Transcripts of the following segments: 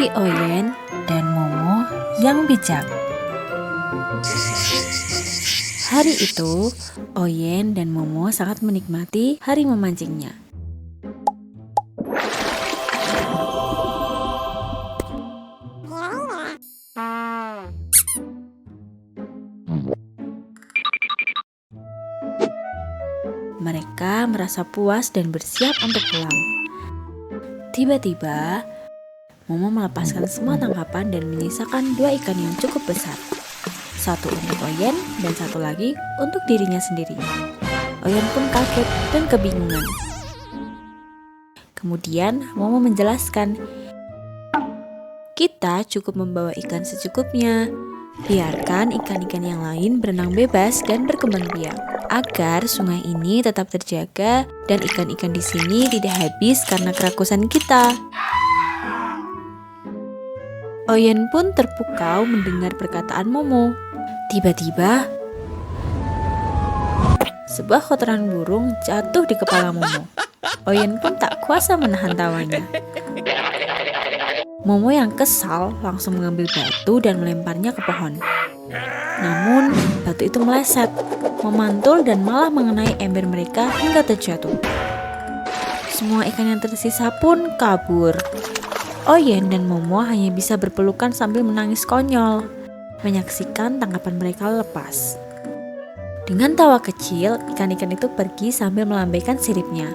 Dari Oyen dan Momo yang bijak. Hari itu, Oyen dan Momo sangat menikmati hari memancingnya. Mereka merasa puas dan bersiap untuk pulang. Tiba-tiba, Momo melepaskan semua tangkapan dan menyisakan 2 ikan yang cukup besar. Satu untuk Oyen dan satu lagi untuk dirinya sendiri. Oyen pun kaget dan kebingungan. Kemudian Momo menjelaskan, "Kita cukup membawa ikan secukupnya. Biarkan ikan-ikan yang lain berenang bebas dan berkembang biak, agar sungai ini tetap terjaga dan ikan-ikan di sini tidak habis karena kerakusan kita." Oyen pun terpukau mendengar perkataan Momo. Tiba-tiba, sebuah kotoran burung jatuh di kepala Momo. Oyen pun tak kuasa menahan tawanya. Momo yang kesal langsung mengambil batu dan melemparnya ke pohon. Namun, batu itu meleset, memantul dan malah mengenai ember mereka hingga terjatuh. Semua ikan yang tersisa pun kabur. Oyen dan Momo hanya bisa berpelukan sambil menangis konyol, menyaksikan tangkapan mereka lepas. Dengan tawa kecil, ikan-ikan itu pergi sambil melambaikan siripnya.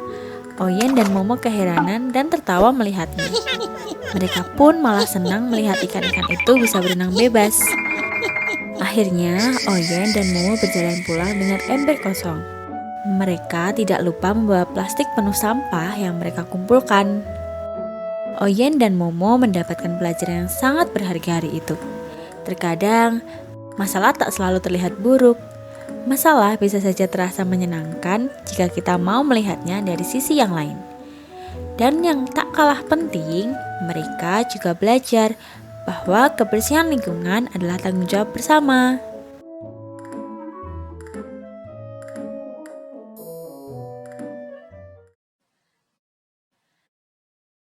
Oyen dan Momo keheranan dan tertawa melihatnya. Mereka pun malah senang melihat ikan-ikan itu bisa berenang bebas. Akhirnya, Oyen dan Momo berjalan pulang dengan ember kosong. Mereka tidak lupa membawa plastik penuh sampah yang mereka kumpulkan. Oyen dan Momo mendapatkan pelajaran yang sangat berharga hari itu. Terkadang, masalah tak selalu terlihat buruk. Masalah bisa saja terasa menyenangkan jika kita mau melihatnya dari sisi yang lain. Dan yang tak kalah penting, mereka juga belajar bahwa kebersihan lingkungan adalah tanggung jawab bersama.